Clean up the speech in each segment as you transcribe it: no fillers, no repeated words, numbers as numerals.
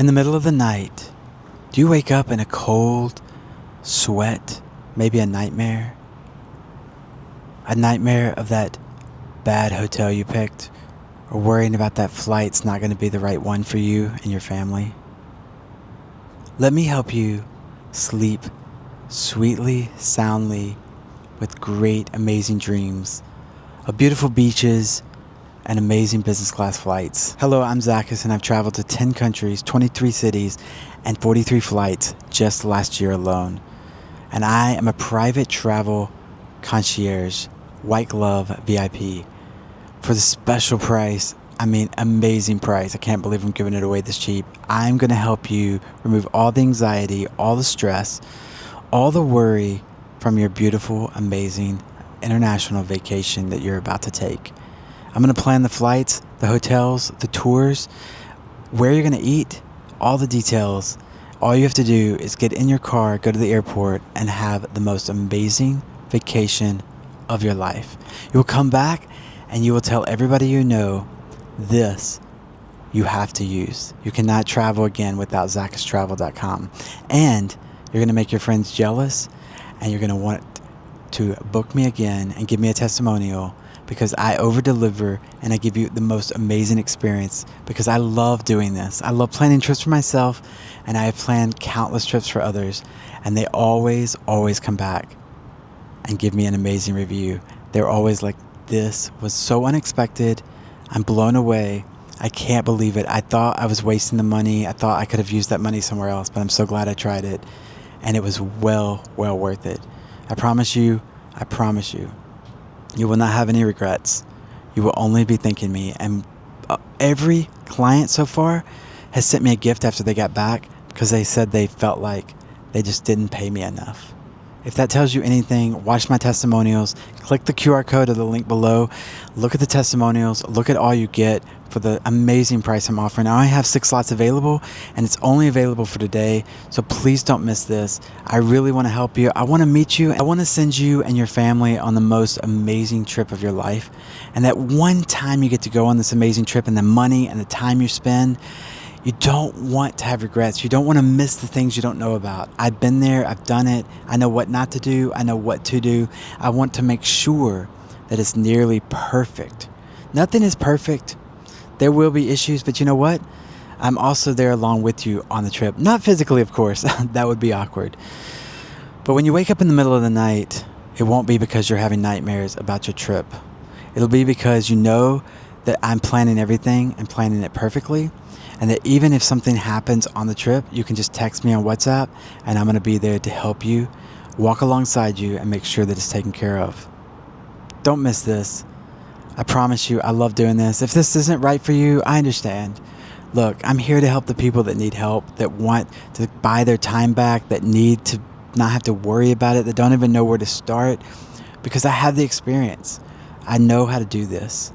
In the middle of the night, do you wake up in a cold sweat, maybe a nightmare? A nightmare of that bad hotel you picked, or worrying about that flight's not going to be the right one for you and your family? Let me help you sleep sweetly, soundly, with great, amazing dreams of beautiful beaches and amazing business class flights. Hello, I'm Zachus, and I've traveled to 10 countries, 23 cities, and 43 flights just last year alone. And I am a private travel concierge, white glove VIP. For the special price, amazing price. I can't believe I'm giving it away this cheap. I'm going to help you remove all the anxiety, all the stress, all the worry from your beautiful, amazing international vacation that you're about to take. I'm going to plan the flights, the hotels, the tours, where you're going to eat, all the details. All you have to do is get in your car, go to the airport, and have the most amazing vacation of your life. You will come back and you will tell everybody you know, this you have to use. You cannot travel again without ZachusTravel.com. And you're going to make your friends jealous, and you're going to want to book me again and give me a testimonial, because I over-deliver and I give you the most amazing experience, because I love doing this. I love planning trips for myself, and I have planned countless trips for others, and they always come back and give me an amazing review. They're always like, this was so unexpected. I'm blown away. I can't believe it. I thought I was wasting the money. I thought I could have used that money somewhere else, but I'm so glad I tried it, and it was well worth it. I promise you, you will not have any regrets. You will only be thanking me. And every client so far has sent me a gift after they got back, because they said they felt like they just didn't pay me enough. If that tells you anything, watch my testimonials. Click the QR code or the link below. Look at the testimonials. Look at all you get for the amazing price I'm offering. I only have 6 slots available, and it's only available for today. So please don't miss this. I really want to help you. I want to meet you. I want to send you and your family on the most amazing trip of your life. And that one time you get to go on this amazing trip, and the money and the time you spend, you don't want to have regrets. You don't want to miss the things you don't know about. I've been there. I've done it. I know what not to do. I know what to do. I want to make sure that it's nearly perfect. Nothing is perfect. There will be issues, but you know what? I'm also there along with you on the trip. Not physically, of course. That would be awkward. But when you wake up in the middle of the night, it won't be because you're having nightmares about your trip. It'll be because you know that I'm planning everything and planning it perfectly. And that even if something happens on the trip, you can just text me on WhatsApp, and I'm going to be there to help you, walk alongside you, and make sure that it's taken care of. Don't miss this. I promise you, I love doing this. If this isn't right for you, I understand. Look, I'm here to help the people that need help, that want to buy their time back, that need to not have to worry about it, that don't even know where to start, because I have the experience. I know how to do this.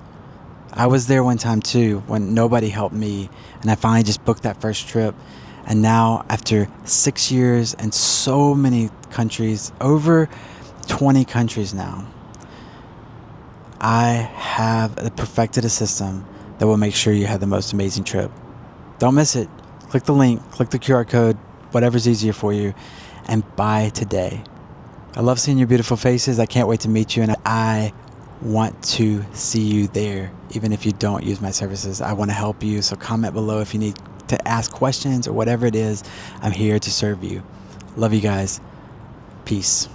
I was there one time too, when nobody helped me, and I finally just booked that first trip. And now, after 6 years and so many countries, over 20 countries now, I have perfected a system that will make sure you have the most amazing trip. Don't miss it. Click the link, click the QR code, whatever's easier for you, and buy today. I love seeing your beautiful faces. I can't wait to meet you, and I want to see you there. Even if you don't use my services, I want to help you. So comment below if you need to ask questions or whatever it is. I'm here to serve you. Love you guys. Peace.